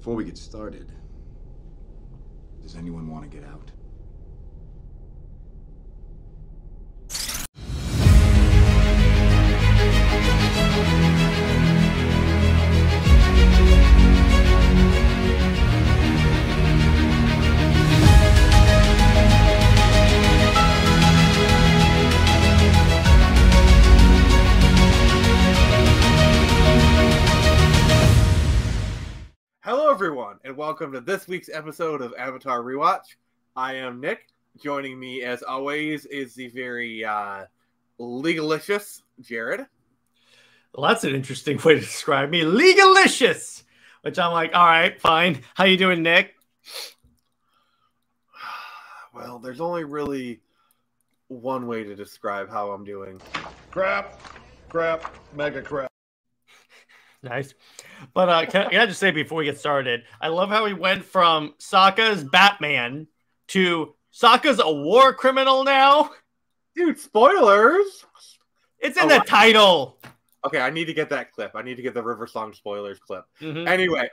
Before we get started, does anyone want to get out? Hello, everyone, and welcome to this week's episode of Avatar Rewatch. I am Nick. Joining me, as always, is the very legalicious Jared. Well, that's an interesting way to describe me. Legalicious! Which I'm like, all right, fine. How you doing, Nick? Well, there's only really one way to describe how I'm doing. Crap, mega crap. Nice. But can I just say before we get started, I love how we went from Sokka's Batman to Sokka's a war criminal now. Dude, spoilers! It's in the title. Okay, I need to get that clip. I need to get the River Song spoilers clip. Mm-hmm. Anyway.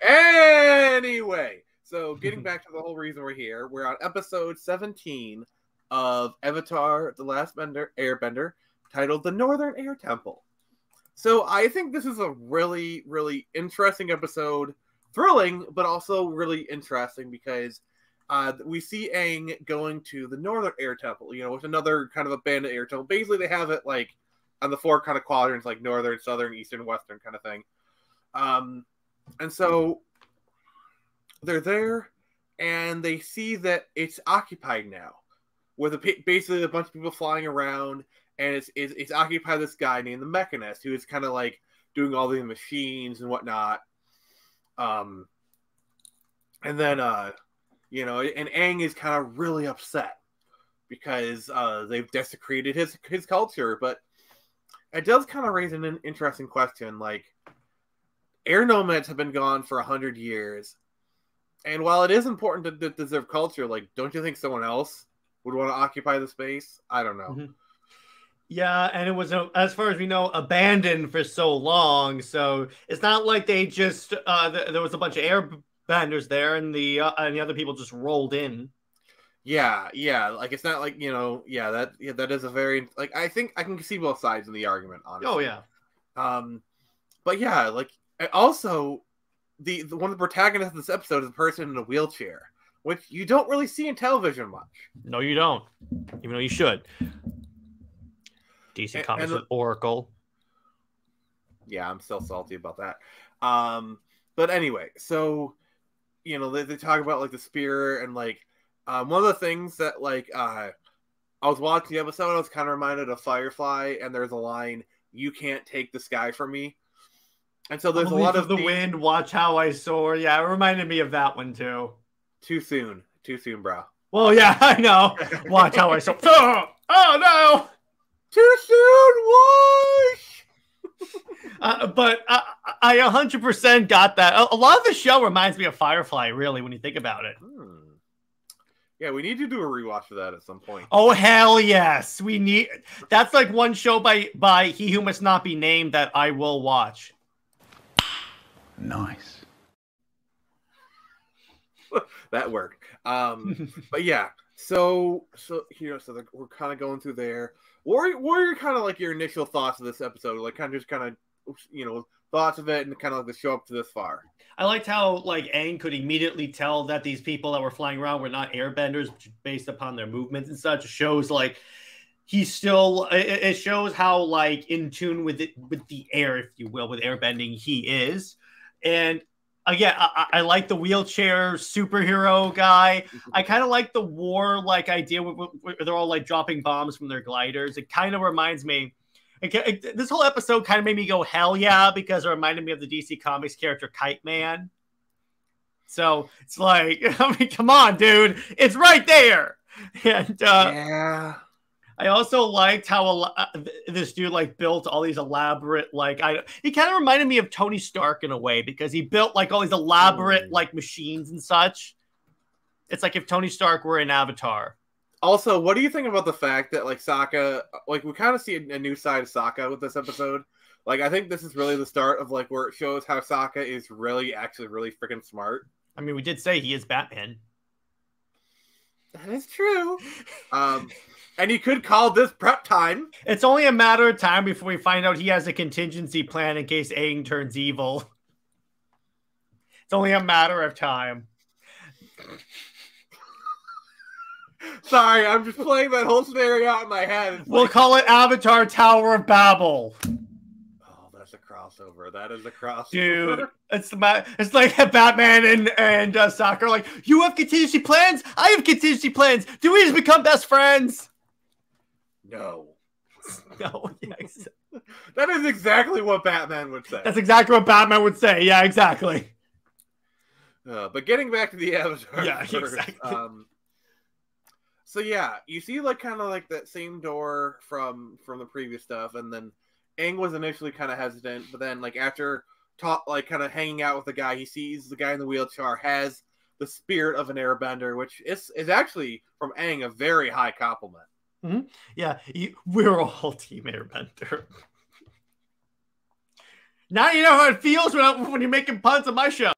So getting back to the whole reason we're here, we're on episode 17 of Avatar: The Last Airbender, titled The Northern Air Temple. So I think this is a really, really interesting episode. Thrilling, but also really interesting because we see Aang going to the Northern Air Temple, you know, with another kind of abandoned air temple. Basically, they have it like on the four kind of quadrants, like Northern, Southern, Eastern, Western kind of thing. And so they're there, and they see that it's occupied now, with basically a bunch of people flying around. And it's occupied this guy named the Mechanist, who is kind of like doing all the machines and whatnot. And then, you know, and Aang is kind of really upset because they've desecrated his culture. But it does kind of raise an interesting question. Like, air nomads have been gone for 100 years. And while it is important to preserve culture, like, don't you think someone else would want to occupy the space? I don't know. Mm-hmm. Yeah, and it was, as far as we know, abandoned for so long. So it's not like they just there was a bunch of airbenders there, and the other people just rolled in. Yeah. Like it's not like, you know, that is a very, like, I think I can see both sides in the argument, honestly. Oh yeah. But yeah, like, also the one of the protagonists of this episode is a person in a wheelchair, which you don't really see in television much. No, you don't, even though you should. DC Comics with Oracle. Yeah, I'm still salty about that. But anyway, so, you know, they talk about like the spear and like one of the things that like I was watching the episode, I was kind of reminded of Firefly, and there's a line, "You can't take the sky from me." And so there's a lot of the wind, watch how I soar. Yeah, it reminded me of that one too. Too soon, bro. Well, yeah, I know. Watch how I soar. Oh no. Too soon, but I 100% got that. A lot of the show reminds me of Firefly, really, when you think about it. Yeah, we need to do a rewatch of that at some point. Oh, hell yes. We need. That's like one show by He Who Must Not Be Named that I will watch. Nice. That worked. But yeah, so you know, so we're kind of going through there. What are kind of like your initial thoughts of this episode? Like, kind of, you know, thoughts of it and kind of like the show up to this far. I liked how like Aang could immediately tell that these people that were flying around were not airbenders based upon their movements and such. It shows like he's still. It shows how like in tune with the air, if you will, with airbending he is. And again, I like the wheelchair superhero guy. I kind of like the war like idea where they're all like dropping bombs from their gliders. It kind of reminds me. This whole episode kind of made me go hell yeah, because it reminded me of the DC Comics character Kite Man. So it's like, I mean, come on, dude, it's right there. And yeah. I also liked how this dude like built all these elaborate he kind of reminded me of Tony Stark in a way, because he built like all these elaborate like machines and such. It's like if Tony Stark were in Avatar. Also, what do you think about the fact that like Sokka, like we kind of see a new side of Sokka with this episode? Like, I think this is really the start of like where it shows how Sokka is really actually really freaking smart. I mean, we did say he is Batman. That is true. And you could call this prep time. It's only a matter of time before we find out he has a contingency plan in case Aang turns evil. It's only a matter of time. Sorry, I'm just playing that whole scenario out in my head. We'll call it Avatar Tower of Babel. Oh, that's a crossover. That is a crossover. Dude, it's like Batman and Sokka are like, you have contingency plans? I have contingency plans. Do we just become best friends? No. No, yes. That is exactly what Batman would say. That's exactly what Batman would say. Yeah, exactly. But getting back to the Avatar. Yeah, first, exactly. So yeah, you see like kind of like that same door from the previous stuff, and then Aang was initially kind of hesitant, but then like after like kind of hanging out with the guy, he sees the guy in the wheelchair has the spirit of an airbender, which is actually from Aang a very high compliment. Mm-hmm. Yeah, we're all Team Airbender. Now you know how it feels when you're making puns on my show.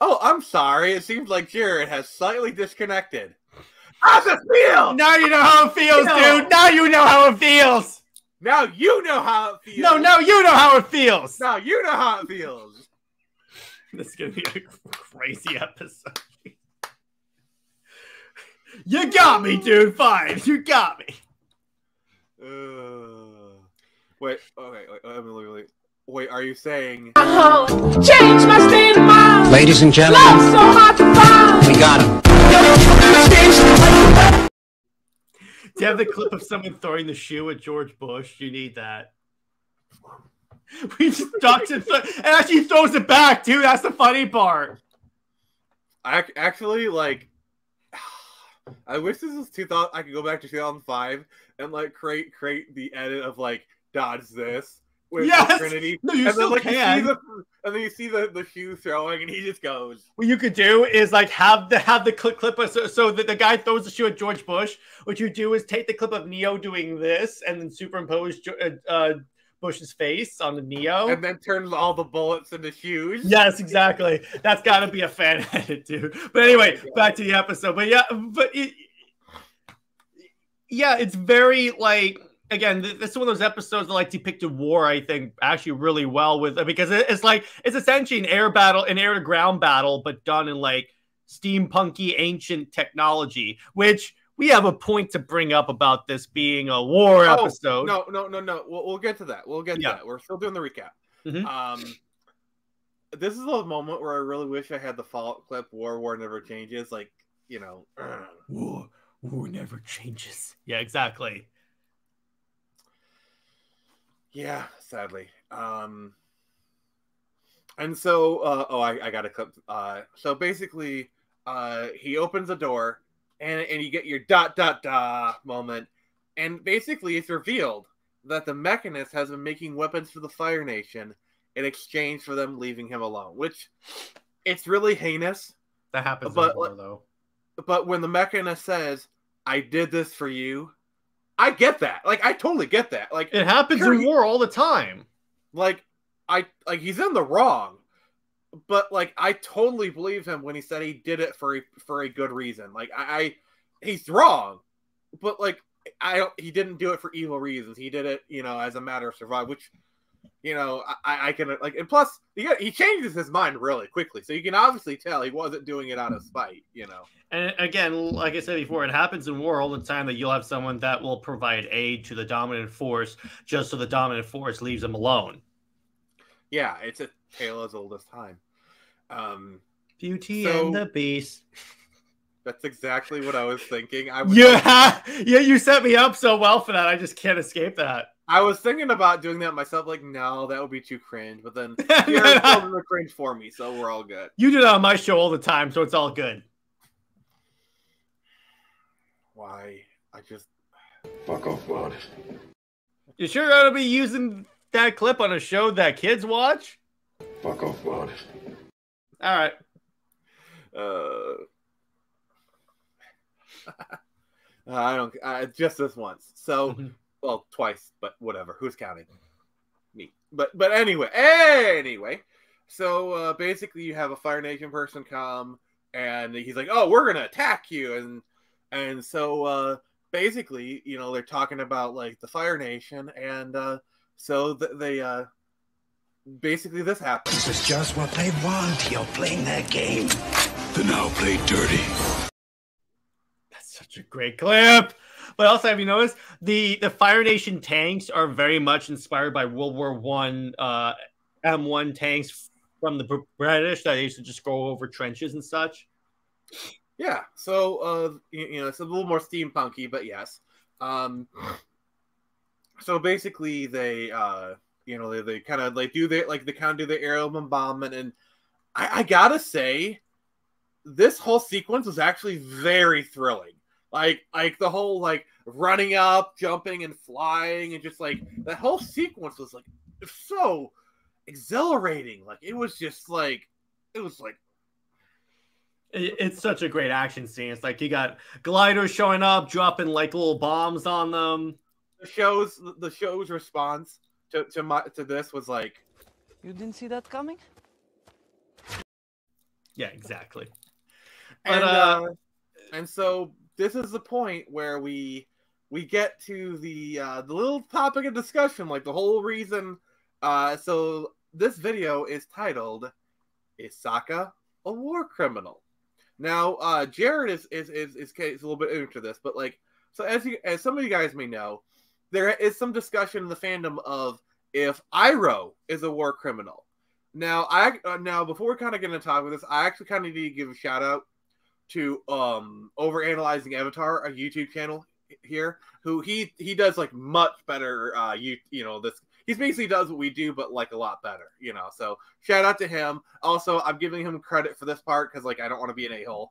Oh, I'm sorry. It seems like Jared has slightly disconnected. How's it feel? Now you know how it feels, dude. Now you know how it feels. Now you know how it feels. No, now you know how it feels. Now you know how it feels. This is going to be a crazy episode. You got me, dude. Fine. You got me. Wait, wait, are you saying... Change my state of mind. Ladies and gentlemen, So hard to find. we got him. Do you have the clip of someone throwing the shoe at George Bush? You need that. We just ducks it, and actually throws it back, too. That's the funny part. Actually, like... I wish this was 2000. I could go back to 2005 and like create the edit of like dodge this with Yes! Trinity. No, you and still then, like, can. And then you see the shoe throwing, and he just goes. What you could do is like have the clip so that the guy throws the shoe at George Bush. What you do is take the clip of Neo doing this and then superimpose Bush's face on the Neo, And then turns all the bullets into shoes. Yes, exactly. That's got to be a fan edit, dude. But anyway, back to the episode. But yeah, it's very like, again, this is one of those episodes that like depicted war, I think, actually really well with, because it's essentially an air to ground battle, but done in like steampunky ancient technology, which we have a point to bring up about this being a war episode. No. We'll get to that. We'll get to that. We're still doing the recap. Mm-hmm. This is a moment where I really wish I had the follow-up clip. War never changes. Like, War never changes. Yeah, exactly. Yeah, sadly. And so, I got a clip. So basically, he opens the door, and you get your ... moment, and basically it's revealed that the Mechanist has been making weapons for the Fire Nation in exchange for them leaving him alone, which it's really heinous. That happens in war, though. But when the Mechanist says, "I did this for you," I get that. Like, I totally get that. Like, it happens in war all the time. Like, he's in the wrong. But like, I totally believe him when he said he did it for a good reason. Like, he's wrong, but like, he didn't do it for evil reasons. He did it, as a matter of survival. Which, I can like. And plus, he changes his mind really quickly, so you can obviously tell he wasn't doing it out of spite. And again, like I said before, it happens in war all the time that you'll have someone that will provide aid to the dominant force just so the dominant force leaves them alone. Yeah, it's a tale as old as time. Beauty and the Beast. That's exactly what I was thinking. You set me up so well for that. I just can't escape that. I was thinking about doing that myself. Like, no, that would be too cringe. But then Jared's holding the cringe for me, so we're all good. You do that on my show all the time, so it's all good. Why? I just... Fuck off, modest. You sure ought to be using that clip on a show that kids watch? Fuck off, modest. All right. I don't... just this once. So, well, twice, but whatever. Who's counting? Me. But anyway. So basically, you have a Fire Nation person come, and he's like, "Oh, we're gonna attack you," and so basically, they're talking about like the Fire Nation, and so they basically this happens. This is just what they want. You're playing their game. Then I'll play dirty. That's such a great clip. But also, have you noticed the Fire Nation tanks are very much inspired by World War One M1 tanks from the British that used to just go over trenches and such. Yeah, so it's a little more steampunky, but yes. So basically, they they kind of like do their aerial bombardment, and I gotta say, this whole sequence was actually very thrilling. Like the whole like running up, jumping, and flying, and just like that whole sequence was like so exhilarating. Like it was it's such a great action scene. It's like you got gliders showing up, dropping like little bombs on them. The show's response to this was like, "You didn't see that coming?" Yeah, exactly. And so this is the point where we get to the little topic of discussion, like the whole reason. So this video is titled, "Is Sokka a war criminal?" Now, Jared is a little bit into this, but like, so as some of you guys may know, there is some discussion in the fandom of if Iroh is a war criminal. Now, before we kind of get into talk with this, I actually kind of need to give a shout out to Overanalyzing Avatar, a YouTube channel here, who he does like much better. This he basically does what we do, but like a lot better. So shout out to him. Also, I'm giving him credit for this part because like I don't want to be an a-hole.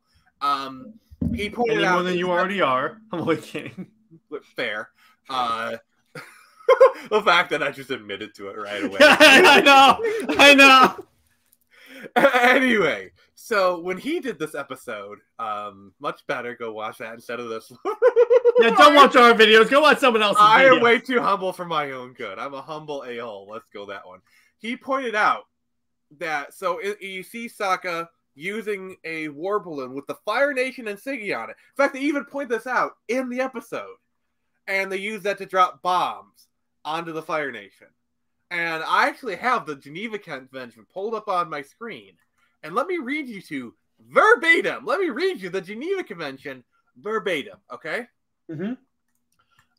He pointed out more than you already are. I'm only kidding. Fair. The fact that I just admitted to it right away. I know. Anyway, so when he did this episode, much better. Go watch that instead of this. Yeah, don't watch our videos. Go watch someone else's I video. am way too humble for my own good. I'm a humble a-hole. Let's go that one. He pointed out that you see Sokka using a war balloon with the Fire Nation insignia on it. In fact, they even point this out in the episode, and they use that to drop bombs onto the Fire Nation. And I actually have the Geneva Convention pulled up on my screen. And let me read you verbatim. Let me read you the Geneva Convention verbatim, okay? Mm-hmm.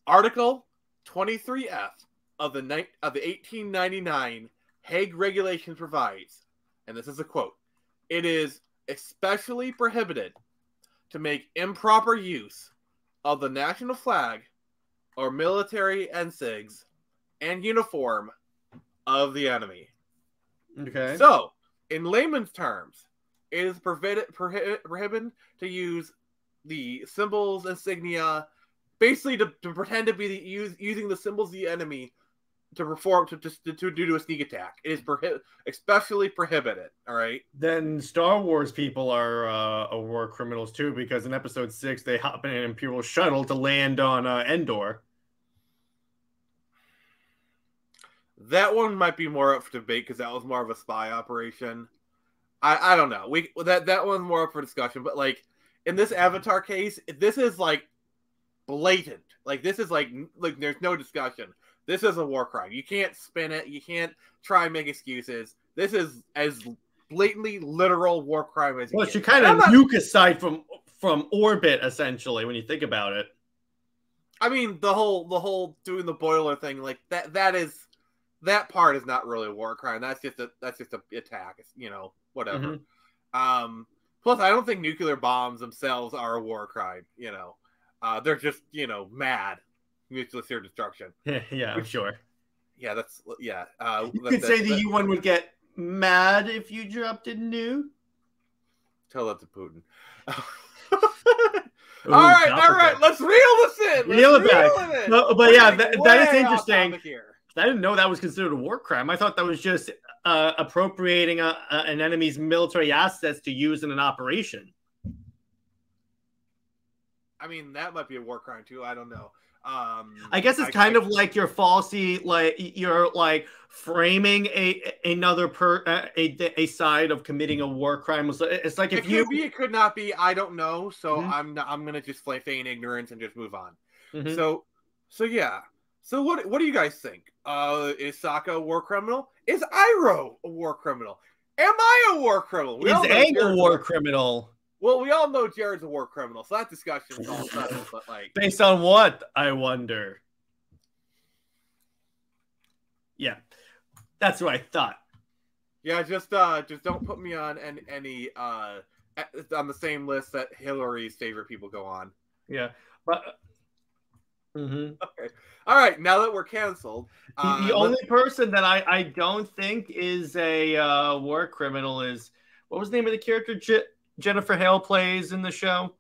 Article 23F of the 1899 Hague Regulations provides, and this is a quote, "It is especially prohibited to make improper use of the national flag or military ensigns and uniform of the enemy." Okay. So, in layman's terms, it is prohibited to use the symbols, insignia, basically to pretend to be using the symbols of the enemy to do a sneak attack. It is especially prohibited. All right. Then Star Wars people are war criminals too, because in Episode 6 they hop in an Imperial shuttle to land on Endor. That one might be more up for debate because that was more of a spy operation. I don't know. That one's more up for discussion. But like in this Avatar case, this is like blatant. Like this is like there's no discussion. This is a war crime. You can't spin it. You can't try and make excuses. This is as blatantly literal war crime as you Well, get. you kind of nuke aside from orbit essentially when you think about it. I mean, the whole doing the boiler thing, like that part is not really a war crime. That's just a attack. It's, whatever. Mm-hmm. Plus, I don't think nuclear bombs themselves are a war crime. They're just mad nuclear destruction. Yeah, I'm sure. Yeah, that's yeah. You could say the UN would get mad if you dropped a nuke. Tell that to Putin. Ooh, all right. Let's reel this in. Reel it back. But yeah, that is interesting. I didn't know that was considered a war crime. I thought that was just appropriating an enemy's military assets to use in an operation. I mean, that might be a war crime too. I don't know. I guess it's kind of like you're falsely, like you're like framing a side of committing a war crime. It's like if it could be, it could not be. I don't know. So I'm gonna just feign ignorance and just move on. So yeah. So what do you guys think? Is Sokka a war criminal? Is Iroh a war criminal? Am I a war criminal? Is Aang a war criminal? Well, we all know Jared's a war criminal, so that discussion is all settled. But like, based on what, I wonder. Yeah, that's what I thought. Yeah, just don't put me on any on the same list that Hillary's favorite people go on. Yeah, but okay. All right, now that we're canceled, the only person that I don't think is a war criminal is, what was the name of the character Jennifer Hale plays in the show?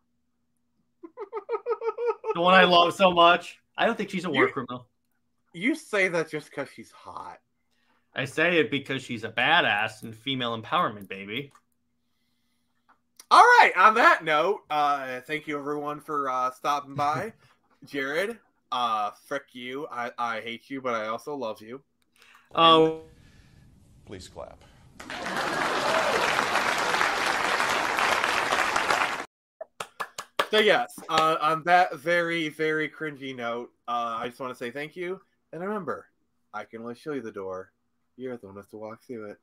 The one I love so much. I don't think she's a war criminal. You say that just because she's hot. I say it because she's a badass and female empowerment, baby. All right, on that note, thank you everyone for stopping by. Jared, frick you. I hate you, but I also love you. Oh. Please clap. So yes, on that very, very cringy note, I just want to say thank you. And remember, I can only show you the door. You're the one who has to walk through it.